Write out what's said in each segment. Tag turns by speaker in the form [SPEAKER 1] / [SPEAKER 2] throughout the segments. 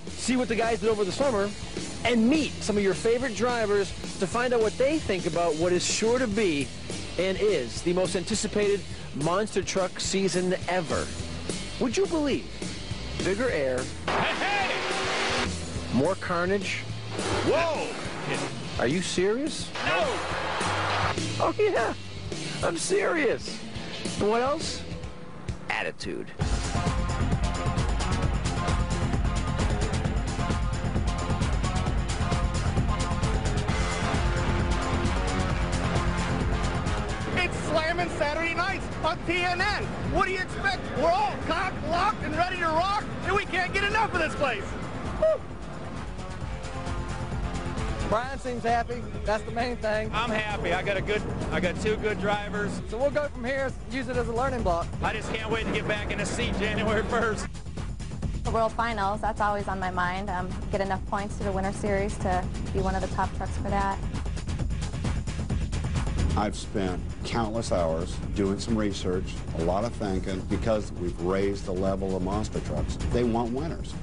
[SPEAKER 1] See what the guys did over the summer, and meet some of your favorite drivers to find out what they think about what is sure to be and is the most anticipated monster truck season ever. Would you believe? Bigger air, more carnage.
[SPEAKER 2] Whoa!
[SPEAKER 1] Are you serious?
[SPEAKER 2] No!
[SPEAKER 1] Oh yeah, I'm serious. And what else? Attitude.
[SPEAKER 2] It's slamming Saturday nights on TNN. What do you expect? We're all cocked, locked, and ready to rock, and we can't get enough of this place. Woo.
[SPEAKER 3] Brian seems happy. That's the main thing.
[SPEAKER 4] I'm happy. I got two good drivers.
[SPEAKER 3] So we'll go from here, use it as a learning block.
[SPEAKER 4] I just can't wait to get back in the seat January 1st.
[SPEAKER 5] The World Finals, that's always on my mind. Get enough points to the Winter Series to be one of the top trucks for that.
[SPEAKER 6] I've spent countless hours doing some research, a lot of thinking, because we've raised the level of monster trucks. They want winners.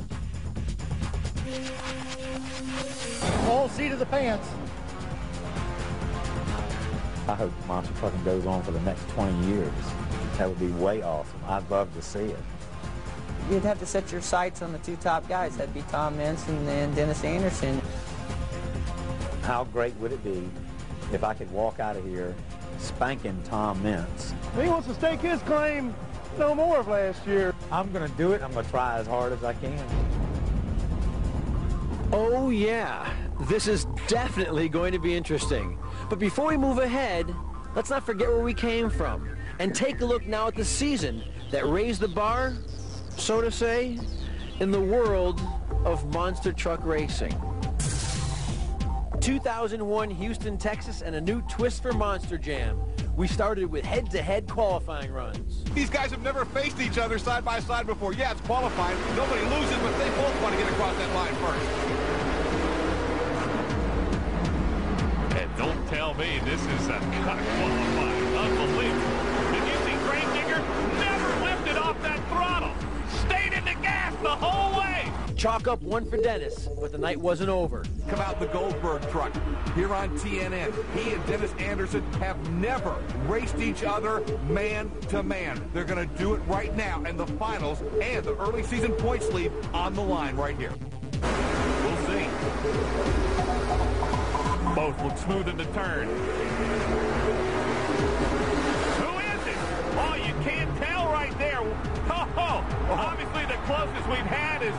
[SPEAKER 3] Whole seat of the pants.
[SPEAKER 7] I hope monster trucking goes on for the next 20 years. That would be way awesome. I'd love to see it.
[SPEAKER 8] You'd have to set your sights on the two top guys. That'd be Tom Mintz and Dennis Anderson.
[SPEAKER 7] How great would it be if I could walk out of here spanking Tom Mintz?
[SPEAKER 3] He wants to stake his claim no more of last year.
[SPEAKER 7] I'm going to do it. I'm going to try as hard as I can.
[SPEAKER 1] Oh yeah, this is definitely going to be interesting. But before we move ahead, let's not forget where we came from and take a look now at the season that raised the bar, so to say, in the world of monster truck racing. 2001 Houston, Texas, and a new twist for Monster Jam. We started with head-to-head qualifying runs.
[SPEAKER 2] These guys have never faced each other side by side before. Yeah, it's qualifying. Nobody loses, but they both want to get across that line first.
[SPEAKER 9] And don't tell me this is a cut qualifying. Unbelievable. Did you see Gravedigger never lifted off that throttle? Stayed in the gas the whole way.
[SPEAKER 1] Chalk up one for Dennis, but the night wasn't over.
[SPEAKER 2] Come out the Goldberg truck here on TNN. He and Dennis Anderson have never raced each other man to man. They're going to do it right now in the finals and the early season points lead on the line right here. We'll see.
[SPEAKER 9] Both look smooth in the turn. Who is it? Oh, you can't tell right there. Oh, obviously the closest we've had is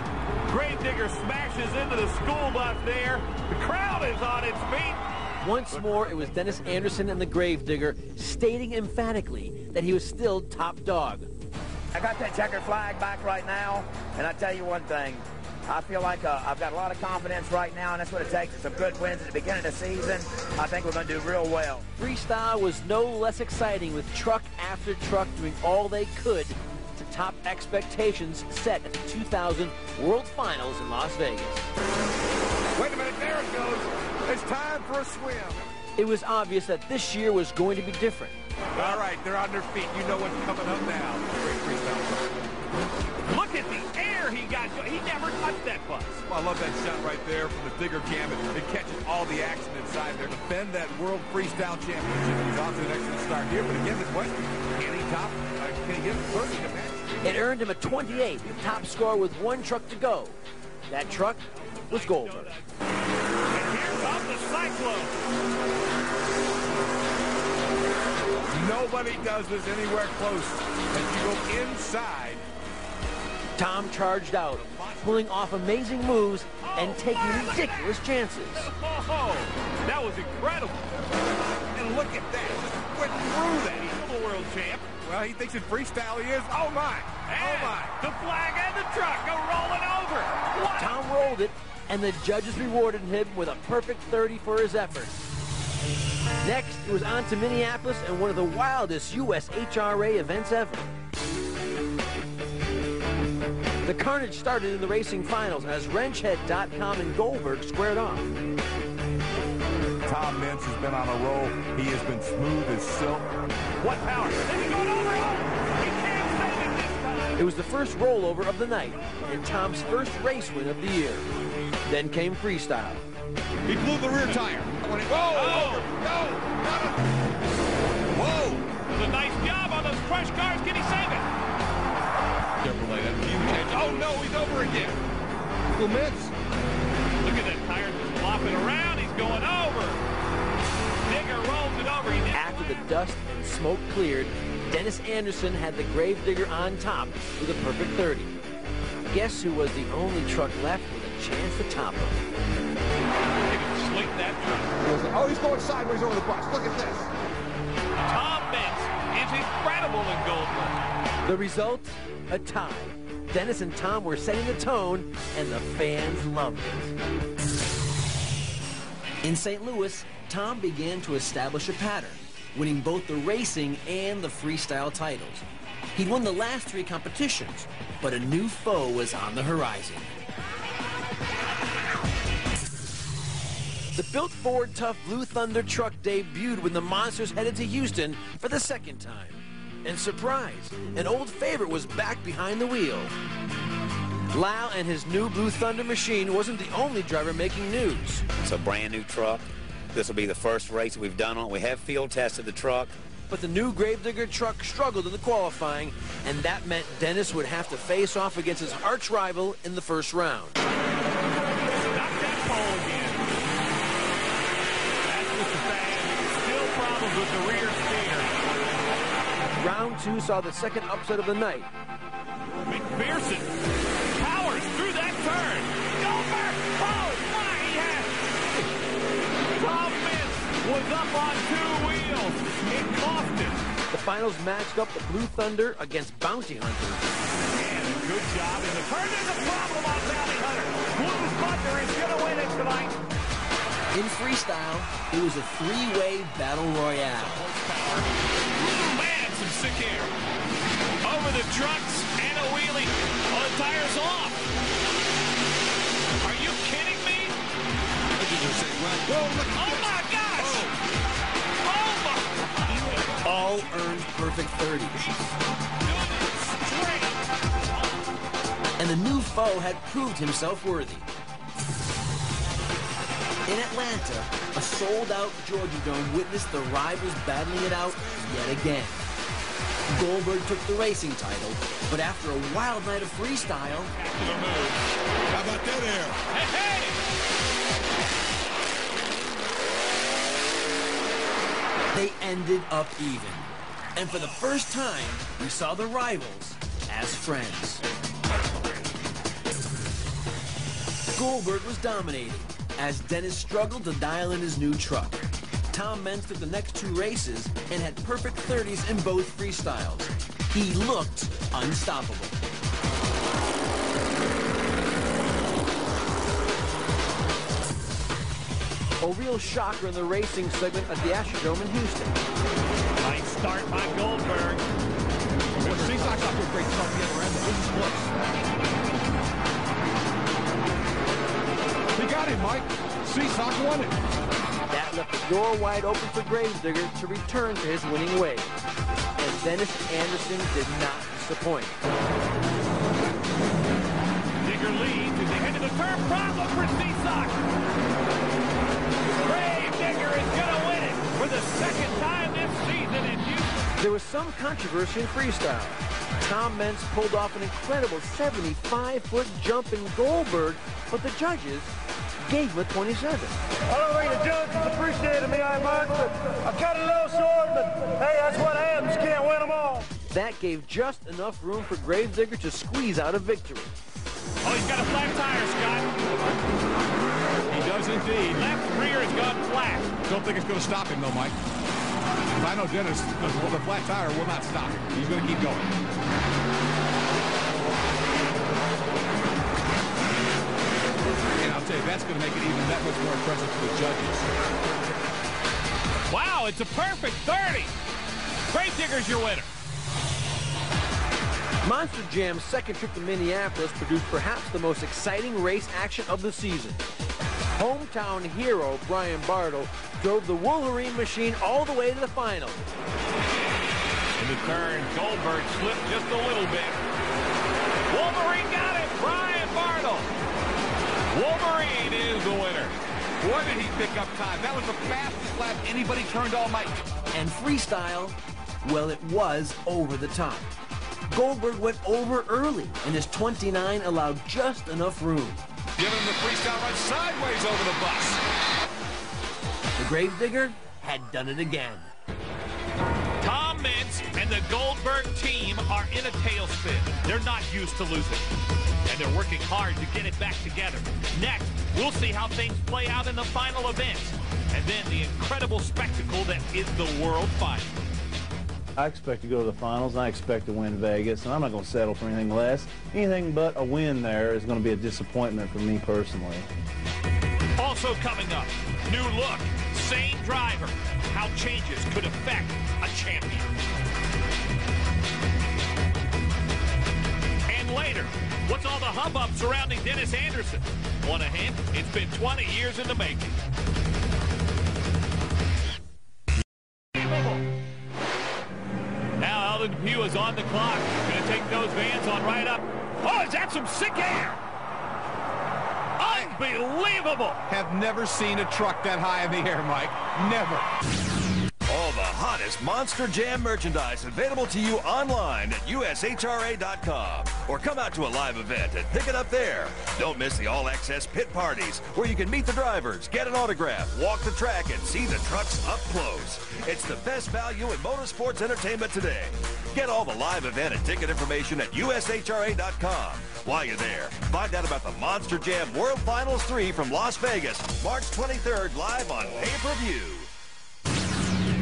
[SPEAKER 9] Gravedigger smashes into the school bus there. The crowd is on its feet.
[SPEAKER 1] Once more, it was Dennis Anderson and the Gravedigger stating emphatically that he was still top dog.
[SPEAKER 10] I got that checker flag back right now, and I tell you one thing. I feel like I've got a lot of confidence right now, and that's what it takes. It's some good wins at the beginning of the season. I think we're going to do real well.
[SPEAKER 1] Freestyle was no less exciting, with truck after truck doing all they could to top expectations set at the 2000 World Finals in Las Vegas.
[SPEAKER 2] Wait a minute, there it goes. It's time for a swim.
[SPEAKER 1] It was obvious that this year was going to be different.
[SPEAKER 2] All right, they're on their feet. You know what's coming up now. Great freestyle.
[SPEAKER 9] Look at the air he got. He never touched that bus.
[SPEAKER 2] Well, I love that shot right there from the digger cam. It catches all the action inside there. Defend that World Freestyle Championship. He's off to an excellent start here. But again, the question, can he top? Can he get close to the match?
[SPEAKER 1] It earned him a 28, top score with one truck to go. That truck was Goldberg.
[SPEAKER 9] And here comes the Cyclone.
[SPEAKER 2] Nobody does this anywhere close. As you go inside.
[SPEAKER 1] Tom charged out, pulling off amazing moves and taking ridiculous chances.
[SPEAKER 9] Oh, that was incredible.
[SPEAKER 2] And look at that. Just went through that. He's the world champ. Well, he thinks in freestyle he is. Oh, my.
[SPEAKER 9] And
[SPEAKER 2] oh, my.
[SPEAKER 9] The flag and the truck go rolling over. What?
[SPEAKER 1] Tom rolled it, and the judges rewarded him with a perfect 30 for his effort. Next, it was on to Minneapolis and one of the wildest U.S. HRA events ever. The carnage started in the racing finals as Wrenchhead.com and Goldberg squared off.
[SPEAKER 2] Tom Mintz has been on a roll. He has been smooth as silk.
[SPEAKER 9] What power? Is he going over? Oh, he can't save it this time.
[SPEAKER 1] It was the first rollover of the night and Tom's first race win of the year. Then came freestyle.
[SPEAKER 2] He blew the rear tire.
[SPEAKER 9] Oh!
[SPEAKER 2] No! Whoa!
[SPEAKER 9] It was a nice job on those crush cars. Can he save it?
[SPEAKER 2] Chevrolet, that huge edge. Oh, no, he's over again. Little miss.
[SPEAKER 9] Look at that tire flopping around. He's going over. Digger rolls it over.
[SPEAKER 1] After the dust and smoke cleared, Dennis Anderson had the Gravedigger on top with a perfect 30. Guess who was the only truck left with a chance to top him?
[SPEAKER 9] He can swing that truck.
[SPEAKER 2] Oh, he's going sideways over the bus. Look at this.
[SPEAKER 9] Tom Mintz is incredible in Goldberg.
[SPEAKER 1] The result, a tie. Dennis and Tom were setting the tone, and the fans loved it. In St. Louis, Tom began to establish a pattern, winning both the racing and the freestyle titles. He'd won the last 3 competitions, but a new foe was on the horizon. The built Ford Tough Blue Thunder truck debuted when the Monsters headed to Houston for the second time. And surprise, an old favorite was back behind the wheel. Lyle and his new Blue Thunder machine wasn't the only driver making news.
[SPEAKER 11] It's a brand new truck. This will be the first race we've done on it. We have field tested the truck.
[SPEAKER 1] But the new Gravedigger truck struggled in the qualifying, and that meant Dennis would have to face off against his arch rival in the first round.
[SPEAKER 9] Knock that pole again. That's just a bad. Still problems with the rear steer.
[SPEAKER 1] Round 2 saw the second upset of the night.
[SPEAKER 9] McPherson powers through that turn. Goldberg! Oh, my, he has it. Tom Mintz was up on 2 wheels. It cost him.
[SPEAKER 1] The finals matched up the Blue Thunder against Bounty Hunter.
[SPEAKER 9] And a good job in the turn. There's a problem on Bounty Hunter. Blue Thunder is going to win it tonight.
[SPEAKER 1] In freestyle, it was a 3-way battle royale.
[SPEAKER 9] Man, some sick air. Over the trucks and a wheelie. Oh, the tire's off. Are you kidding me? Oh, my gosh. Oh, my.
[SPEAKER 1] All earned perfect 30s. And the new foe had proved himself worthy. In Atlanta, a sold-out Georgia Dome witnessed the rivals battling it out yet again. Goldberg took the racing title, but after a wild night of freestyle...
[SPEAKER 2] How about that air?
[SPEAKER 9] Hey,
[SPEAKER 1] They ended up even. And for the first time, we saw the rivals as friends. Goldberg was dominating as Dennis struggled to dial in his new truck. Tom Mintz took the next 2 races and had perfect 30s in both freestyles. He looked unstoppable. A real shocker in the racing segment at the Astrodome in Houston.
[SPEAKER 9] nice start by Goldberg.
[SPEAKER 2] Seasock's off to a great start the other end. This is close. He got him, Mike. Seasock won it.
[SPEAKER 1] That left the door wide open for Gravedigger to return to his winning ways. And Dennis Anderson did not disappoint.
[SPEAKER 9] Digger leads as they head to the turn. Problem for Seasock. Gravedigger is going to win it for the second time this season in Houston.
[SPEAKER 1] There was some controversy in freestyle. Tom Mintz pulled off an incredible 75-foot jump in Goldberg, but the judges gave him a 27.
[SPEAKER 3] I don't think the judges appreciated me that much, but I cut a little short, but hey, that's what happens. You can't win them all.
[SPEAKER 1] That gave just enough room for Gravedigger to squeeze out a victory.
[SPEAKER 9] Oh, he's got a flat tire, Scott.
[SPEAKER 2] He does indeed.
[SPEAKER 9] Left rear has gone flat.
[SPEAKER 2] Don't think it's going to stop him, though, Mike. If I know Dennis, the flat tire will not stop him. He's going to keep going. And I'll tell you, that's going to make it even that much more impressive for the judges.
[SPEAKER 9] Wow, it's a perfect 30. Gravedigger's your winner.
[SPEAKER 1] Monster Jam's second trip to Minneapolis produced perhaps the most exciting race action of the season. Hometown hero Brian Bartle drove the Wolverine machine all the way to the final.
[SPEAKER 9] In the turn, Goldberg slipped just a little bit. Wolverine got it. Brian Bartle. Wolverine is the winner.
[SPEAKER 2] Boy, did he pick up time. That was the fastest lap anybody turned all night.
[SPEAKER 1] And freestyle, well, it was over the top. Goldberg went over early, and his 29 allowed just enough room.
[SPEAKER 2] Giving him the freestyle run sideways over the bus.
[SPEAKER 1] The Gravedigger had done it again.
[SPEAKER 9] Tom Mintz and the Goldberg team are in a tailspin. They're not used to losing, and they're working hard to get it back together. Next, we'll see how things play out in the final event, and then the incredible spectacle that is the World Final.
[SPEAKER 12] I expect to go to the finals, and I expect to win Vegas, and I'm not going to settle for anything less. Anything but a win there is going to be a disappointment for me personally.
[SPEAKER 9] Also coming up, new look, same driver, how changes could affect a champion. And later, what's all the hubbub surrounding Dennis Anderson? Want a hint? It's been 20 years in the making. Now Alden Pugh is on the clock. Going to take those vans on right up. Oh, is that some sick air? Unbelievable!
[SPEAKER 2] Have never seen a truck that high in the air, Mike. Never.
[SPEAKER 13] All the hottest Monster Jam merchandise available to you online at ushra.com. Or come out to a live event and pick it up there. Don't miss the all-access pit parties where you can meet the drivers, get an autograph, walk the track, and see the trucks up close. It's the best value in motorsports entertainment today. Get all the live event and ticket information at ushra.com. While you're there, find out about the Monster Jam World Finals 3 from Las Vegas, March 23rd, live on pay-per-view.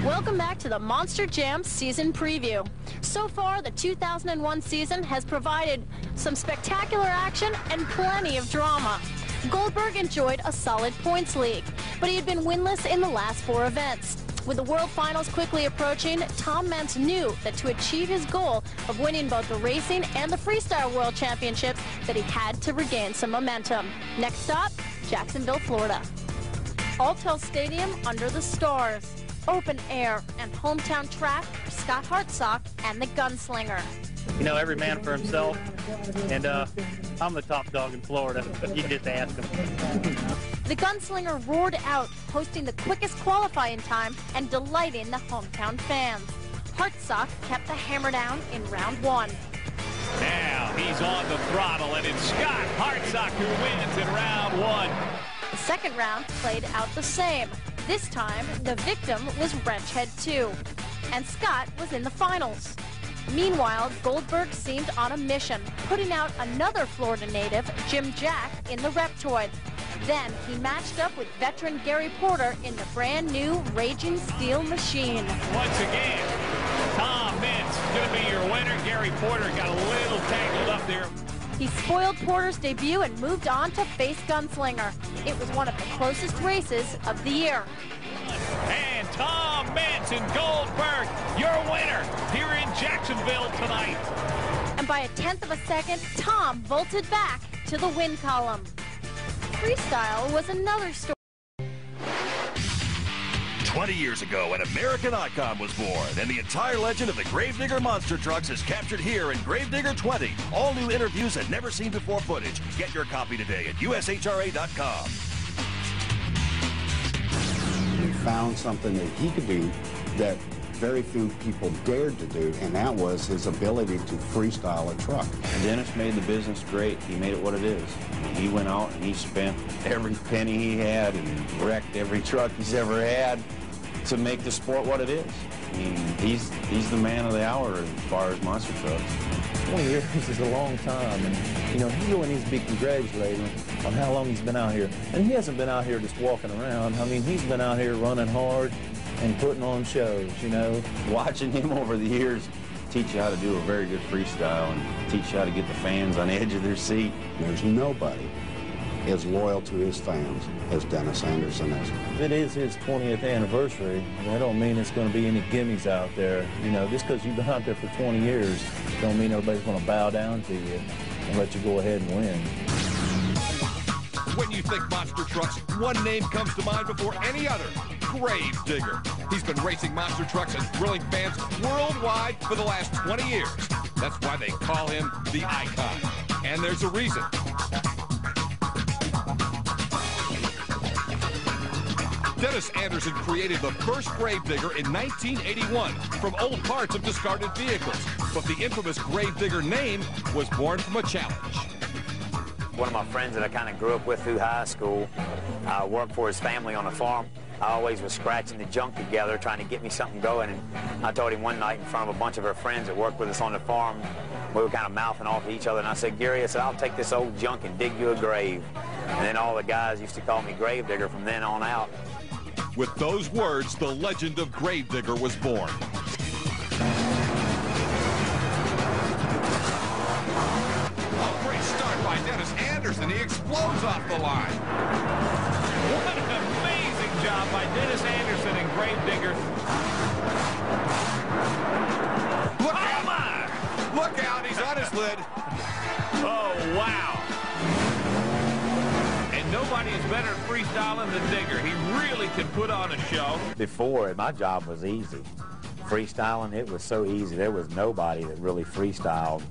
[SPEAKER 14] Welcome back to the Monster Jam season preview. So far, the 2001 season has provided some spectacular action and plenty of drama. Goldberg enjoyed a solid points lead, but he had been winless in the last 4 events. With the World Finals quickly approaching, Tom Mintz knew that to achieve his goal of winning both the racing and the freestyle world championships, that he had to regain some momentum. Next stop, Jacksonville, Florida. Alltel Stadium under the stars. Open air and hometown track for Scott Hartsock and the Gunslinger.
[SPEAKER 15] You know, every man for himself, and I'm the top dog in Florida, but you can just ask him.
[SPEAKER 14] The Gunslinger roared out, posting the quickest qualifying time and delighting the hometown fans. Hartsock kept the hammer down in round 1.
[SPEAKER 9] Now he's on the throttle, and it's Scott Hartsock who wins in round 1.
[SPEAKER 14] The second round played out the same. This time, the victim was Wrenchhead 2, and Scott was in the finals. Meanwhile, Goldberg seemed on a mission, putting out another Florida native, Jim Jack, in the Reptoid. Then he matched up with veteran Gary Porter in the brand new Raging Steel Machine.
[SPEAKER 9] Once again, Tom Mintz going to be your winner. Gary Porter got a little tangled up there.
[SPEAKER 14] He spoiled Porter's debut and moved on to face Gunslinger. It was one of the closest races of the year.
[SPEAKER 9] And Tom Mintz and Goldberg, your winner here in Jacksonville tonight.
[SPEAKER 14] And by a 1/10 of a second, Tom vaulted back to the win column. Freestyle was another story.
[SPEAKER 13] 20 years ago, an American icon was born, and the entire legend of the Gravedigger Monster Trucks is captured here in Gravedigger 20. All new interviews and never-seen-before footage. Get your copy today at ushra.com.
[SPEAKER 6] He found something that he could do that very few people dared to do, and that was his ability to freestyle a truck.
[SPEAKER 12] Dennis made the business great. He made it what it is. He went out and he spent every penny he had and wrecked every truck he's ever had to make the sport what it is. I mean, he's the man of the hour as far as monster trucks. 20 years is a long time, and you know, he really needs to be congratulated on how long he's been out here. And he hasn't been out here just walking around. I mean, he's been out here running hard and putting on shows, you know. Watching him over the years teach you how to do a very good freestyle and teach you how to get the fans on the edge of their seat.
[SPEAKER 6] There's nobody as loyal to his fans as Dennis Anderson is.
[SPEAKER 12] It is his 20th anniversary. That don't mean it's going to be any gimmies out there. You know, just because you've been out there for 20 years don't mean everybody's going to bow down to you and let you go ahead and win.
[SPEAKER 2] When you think monster trucks, one name comes to mind before any other: Gravedigger. He's been racing monster trucks and thrilling fans worldwide for the last 20 years. That's why they call him the icon. And there's a reason. Dennis Anderson created the first gravedigger in 1981 from old parts of discarded vehicles. But the infamous gravedigger name was born from a challenge.
[SPEAKER 7] One of my friends that I kind of grew up with through high school worked for his family on a farm. I always was scratching the junk together, trying to get me something going. And I told him one night in front of a bunch of our friends that worked with us on the farm, we were kind of mouthing off at each other. And I said, Gary, I said, I'll take this old junk and dig you a grave. And then all the guys used to call me Gravedigger from then on out.
[SPEAKER 2] With those words, the legend of Gravedigger was born. A great start by Dennis Anderson. He explodes off the line.
[SPEAKER 9] What an amazing job by Dennis Anderson and Gravedigger.
[SPEAKER 2] Look out! Look out, he's on his lid.
[SPEAKER 9] Oh, wow. And nobody is better at freestyling than Digger. He really can put on a show.
[SPEAKER 7] Before, my job was easy. Freestyling, it was so easy. There was nobody that really freestyled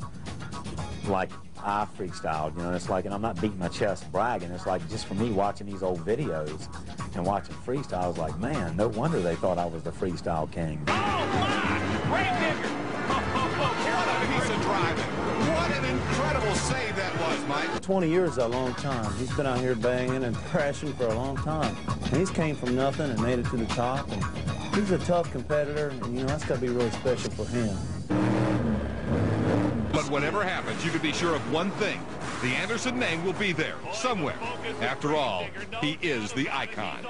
[SPEAKER 7] like I freestyled. You know, it's like, and I'm not beating my chest bragging. It's like just for me watching these old videos and watching freestyle, I was like, man, no wonder they thought I was the freestyle king.
[SPEAKER 9] Oh, my! Gravedigger!
[SPEAKER 2] What a piece of driving. What an incredible save that was, Mike.
[SPEAKER 16] 20 years is a long time. He's been out here banging and crashing for a long time. And he's came from nothing and made it to the top. And he's a tough competitor, and, you know, that's got to be really special for him.
[SPEAKER 2] But whatever happens, you can be sure of one thing. The Anderson name will be there, somewhere. After all, he is the icon.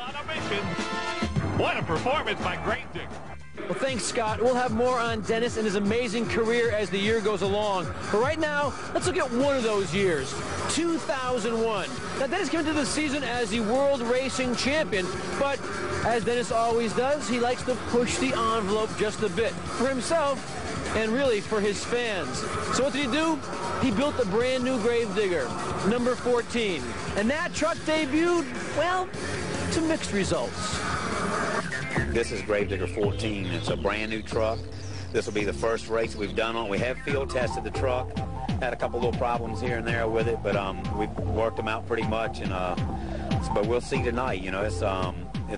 [SPEAKER 9] What a performance by Gravedigger.
[SPEAKER 1] Well, thanks, Scott. We'll have more on Dennis and his amazing career as the year goes along. But right now, let's look at one of those years, 2001. Now, Dennis came into the season as the World Racing Champion, but as Dennis always does, he likes to push the envelope just a bit for himself and really for his fans. So what did he do? He built a brand new Gravedigger, number 14. And that truck debuted, well, to mixed results.
[SPEAKER 11] This is Gravedigger 14. It's a brand new truck. This will be the first race we've done on it. We have field tested the truck. Had a couple little problems here and there with it, but we've worked them out pretty much. And but we'll see tonight. You know, it's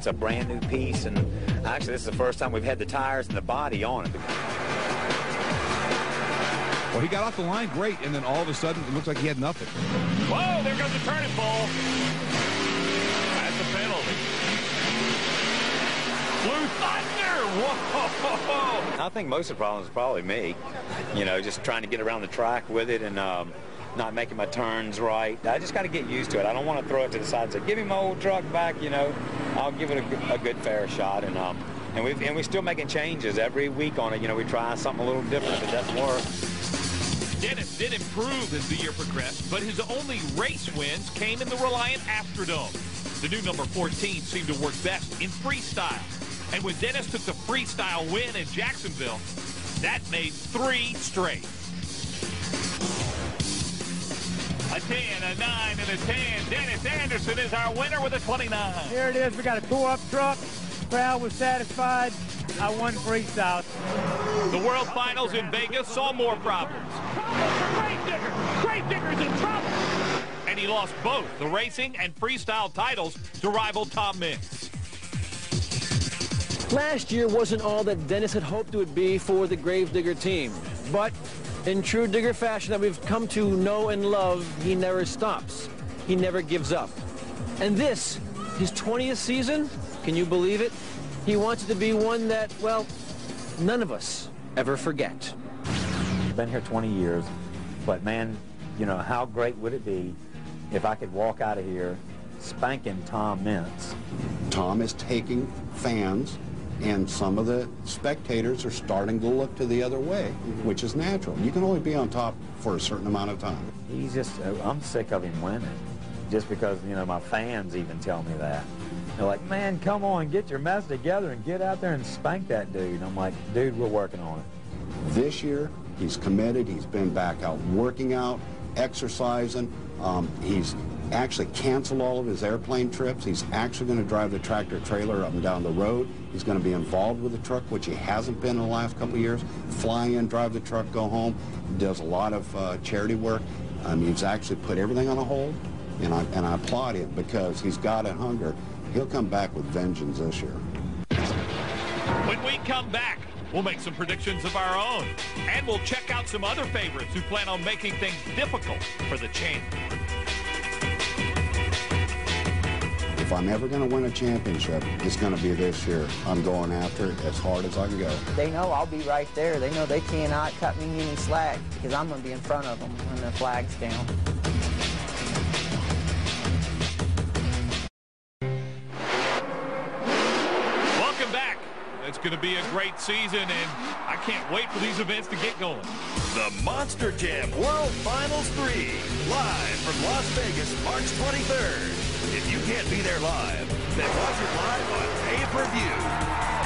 [SPEAKER 11] a brand new piece, and actually this is the first time we've had the tires and the body on it.
[SPEAKER 2] Well, he got off the line great, and then all of a sudden it looks like he had nothing.
[SPEAKER 9] Whoa, there goes the turning pole. That's a penalty. Blue Thunder! Whoa!
[SPEAKER 7] I think most of the problem is probably me. You know, just trying to get around the track with it and not making my turns right. I just got to get used to it. I don't want to throw it to the side and say, give me my old truck back, you know. I'll give it a good fair shot. And we're still making changes every week on it. You know, we try something a little different if it doesn't work.
[SPEAKER 9] Dennis did improve as the year progressed, but his only race wins came in the Reliant Astrodome. The new number 14 seemed to work best in freestyle. And when Dennis took the freestyle win in Jacksonville, that made 3 straight. A 10, a 9, and a 10. Dennis Anderson is our winner with a 29.
[SPEAKER 17] Here it is. We got a tore-up truck. Crowd was satisfied. I won freestyle.
[SPEAKER 9] The World Finals in Vegas saw more problems. Gravedigger's in trouble. And he lost both the racing and freestyle titles to rival Tom Mintz.
[SPEAKER 1] Last year wasn't all that Dennis had hoped it would be for the Gravedigger team. But in true Digger fashion that we've come to know and love, he never stops. He never gives up. And this, his 20th season, can you believe it? He wants it to be one that, well, none of us ever forget.
[SPEAKER 7] I've been here 20 years, but man, you know, how great would it be if I could walk out of here spanking Tom Mintz?
[SPEAKER 6] Tom is taking fans, and some of the spectators are starting to look to the other way, which is natural. You can only be on top for a certain amount of time.
[SPEAKER 7] He's just, I'm sick of him winning, just because, you know, my fans even tell me that. They're like, man, come on, get your mess together and get out there and spank that dude. I'm like, dude, we're working on it.
[SPEAKER 6] This year, he's committed. He's been back out working out, exercising. He's actually canceled all of his airplane trips. He's actually going to drive the tractor trailer up and down the road. He's going to be involved with the truck, which he hasn't been in the last couple of years. Fly in, drive the truck, go home. Does a lot of charity work. He's actually put everything on a hold, and I applaud him because he's got a hunger. He'll come back with vengeance this year.
[SPEAKER 9] When we come back, we'll make some predictions of our own, and we'll check out some other favorites who plan on making things difficult for the champ.
[SPEAKER 6] If I'm ever going to win a championship, it's going to be this year. I'm going after it as hard as I can go.
[SPEAKER 8] They know I'll be right there. They know they cannot cut me any slack because I'm going to be in front of them when the flag's down.
[SPEAKER 9] Welcome back. It's going to be a great season, and I can't wait for these events to get going.
[SPEAKER 13] The Monster Jam World Finals 3, live from Las Vegas, March 23rd. If you can't be there live, then watch it live on pay-per-view.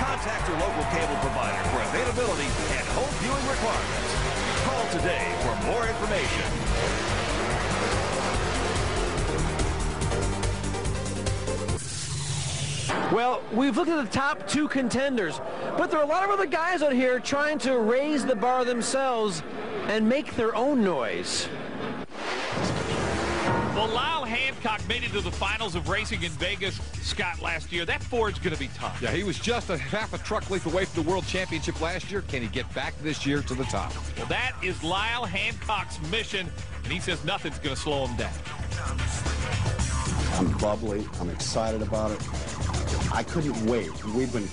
[SPEAKER 13] Contact your local cable provider for availability and home viewing requirements. Call today for more information.
[SPEAKER 1] Well, we've looked at the top 2 contenders, but there are a lot of other guys out here trying to raise the bar themselves and make their own noise.
[SPEAKER 9] Well, Lyle Hancock made it to the finals of racing in Vegas, Scott, last year. That Ford's going to be tough.
[SPEAKER 2] Yeah, he was just a half a truck length away from the World Championship last year. Can he get back this year to the top?
[SPEAKER 9] Well, that is Lyle Hancock's mission, and he says nothing's going to slow him down.
[SPEAKER 6] I'm bubbly. I'm excited about it. I couldn't wait. We've been,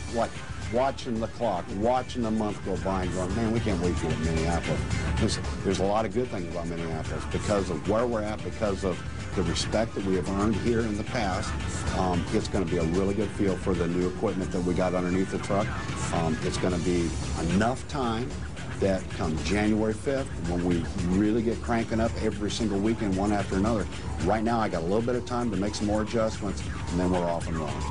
[SPEAKER 6] watching the clock, watching the month go by and going, man, we can't wait to get to Minneapolis. There's a lot of good things about Minneapolis because of where we're at, because of the respect that we have earned here in the past. It's going to be a really good feel for the new equipment that we got underneath the truck. It's going to be enough time that come January 5th, when we really get cranking up every single weekend, one after another. Right now, I got a little bit of time to make some more adjustments, and then we're off and running.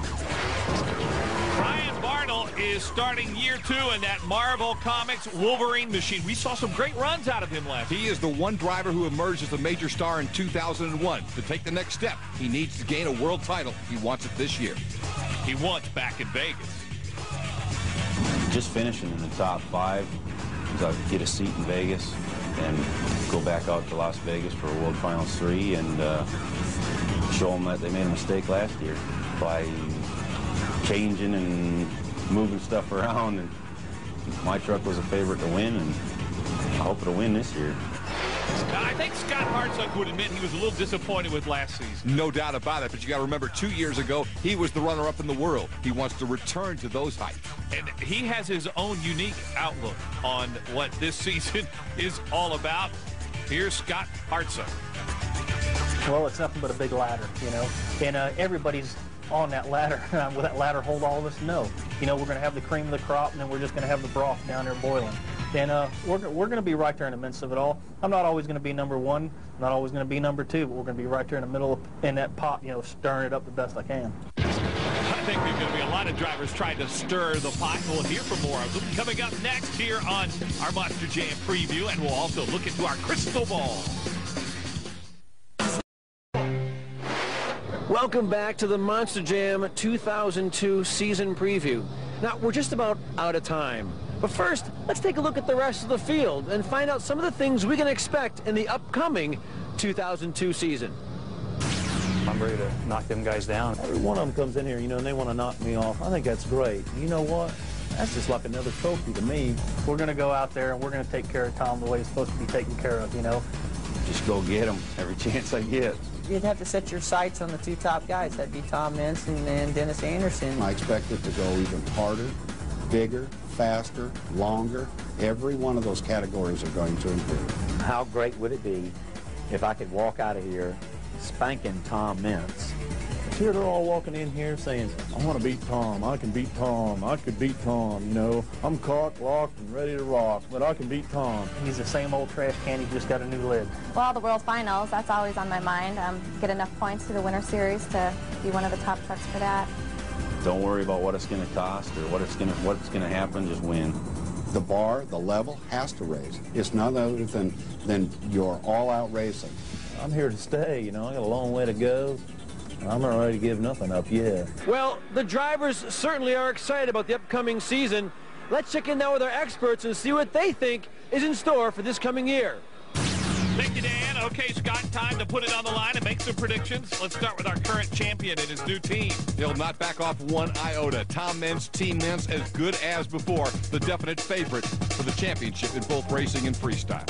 [SPEAKER 9] Ryan Bartle is starting year 2 in that Marvel Comics Wolverine machine. We saw some great runs out of him last year.
[SPEAKER 2] He is the one driver who emerged as a major star in 2001. To take the next step, he needs to gain a world title. He wants it this year.
[SPEAKER 9] He wants back in Vegas.
[SPEAKER 12] Just finishing in the top 5, so I could get a seat in Vegas and go back out to Las Vegas for World Finals 3 and show them that they made a mistake last year by changing and moving stuff around, and my truck was a favorite to win, and I hope it'll win this year.
[SPEAKER 9] Now, I think Scott Hartsock would admit he was a little disappointed with last season.
[SPEAKER 2] No doubt about it, but you got to remember 2 years ago, he was the runner-up in the world. He wants to return to those heights.
[SPEAKER 9] And he has his own unique outlook on what this season is all about. Here's Scott Hartsock.
[SPEAKER 18] Well, it's nothing but a big ladder, you know, and everybody's on that ladder. Will that ladder hold all of us? No. You know, we're going to have the cream of the crop, and then we're just going to have the broth down there boiling. And we're going to be right there in the midst of it all. I'm not always going to be number 1. I'm not always going to be number 2, but we're going to be right there in the middle in that pot, you know, stirring it up the best I can.
[SPEAKER 9] I think there's going to be a lot of drivers trying to stir the pot. We'll hear from more of them coming up next here on our Monster Jam preview, and we'll also look into our crystal ball.
[SPEAKER 1] Welcome back to the Monster Jam 2002 season preview. Now, we're just about out of time. But first, let's take a look at the rest of the field and find out some of the things we can expect in the upcoming 2002 season.
[SPEAKER 15] I'm ready to knock them guys down.
[SPEAKER 16] Every one of them comes in here, you know, and they want to knock me off. I think that's great. You know what? That's just like another trophy to me.
[SPEAKER 18] We're going to go out there, and we're going to take care of Tom the way he's supposed to be taken care of, you know.
[SPEAKER 12] Just go get him every chance I get.
[SPEAKER 8] You'd have to set your sights on the 2 top guys. That'd be Tom Menson and Dennis Anderson.
[SPEAKER 6] I expect it to go even harder, bigger, faster, longer. Every one of those categories are going to improve.
[SPEAKER 19] How great would it be if I could walk out of here spanking Tom Mintz?
[SPEAKER 16] Here they're all walking in here saying, I want to beat Tom, I can beat Tom, I could beat Tom, you know. I'm cocked, locked, and ready to rock, but I can beat Tom.
[SPEAKER 18] He's the same old trash can, he just got a new lid.
[SPEAKER 5] Well, the World Finals, that's always on my mind. Get enough points to the Winter Series to be one of the top trucks for that.
[SPEAKER 12] Don't worry about what it's going to cost or what's going to happen, just win.
[SPEAKER 6] The bar, the level, has to raise. It's none other than your all-out racing.
[SPEAKER 16] I'm here to stay, you know. I got a long way to go. I'm not ready to give nothing up yet.
[SPEAKER 1] Well, the drivers certainly are excited about the upcoming season. Let's check in now with our experts and see what they think is in store for this coming year.
[SPEAKER 9] Thank you, Dan. Okay, Scott, time to put it on the line and make some predictions. Let's start with our current champion and his new team.
[SPEAKER 2] He'll not back off one iota. Tom Meents, Team Meents, as good as before. The definite favorite for the championship in both racing and freestyle.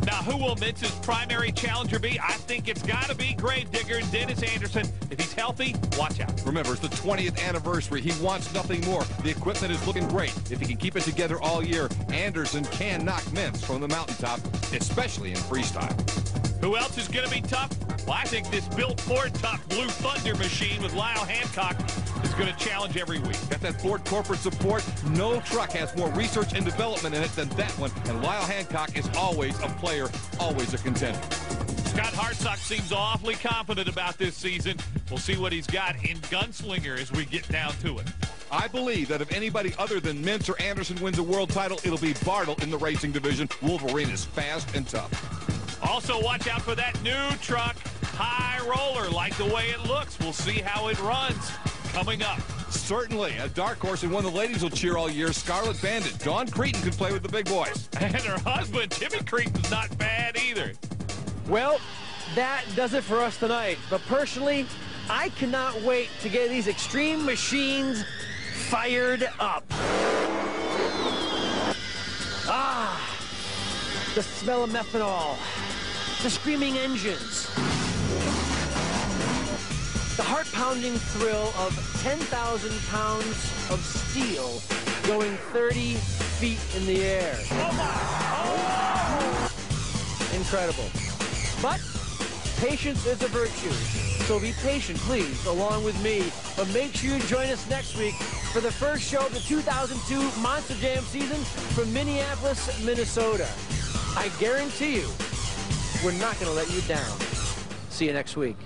[SPEAKER 9] Now, who will Mentz's primary challenger be? I think it's got to be Gravedigger Dennis Anderson. If he's healthy, watch out.
[SPEAKER 2] Remember, it's the 20th anniversary. He wants nothing more. The equipment is looking great. If he can keep it together all year, Anderson can knock Meents from the mountaintop, especially in freestyle.
[SPEAKER 9] Who else is going to be tough? Well, I think this built Ford Tough Blue Thunder machine with Lyle Hancock is going to challenge every week.
[SPEAKER 2] Got that Ford corporate support. No truck has more research and development in it than that one, and Lyle Hancock is always a player, always a contender.
[SPEAKER 9] Scott Hartsock seems awfully confident about this season. We'll see what he's got in Gunslinger as we get down to it.
[SPEAKER 2] I believe that if anybody other than Meents or Anderson wins a world title, it'll be Bartle in the racing division. Wolverine is fast and tough.
[SPEAKER 9] Also, watch out for that new truck, High Roller. Like the way it looks. We'll see how it runs coming up.
[SPEAKER 2] Certainly. A dark horse and one the ladies will cheer all year. Scarlet Bandit. Dawn Cretan could play with the big boys.
[SPEAKER 9] And her husband, Timmy Cretan's not bad either.
[SPEAKER 1] Well, that does it for us tonight. But personally, I cannot wait to get these extreme machines fired up. Ah, the smell of methanol, the screaming engines, the heart-pounding thrill of 10,000 pounds of steel going 30 feet in the air. Oh! Incredible. But patience is a virtue. So be patient, please, along with me. But make sure you join us next week for the first show of the 2002 Monster Jam season from Minneapolis, Minnesota. I guarantee you, we're not going to let you down. See you next week.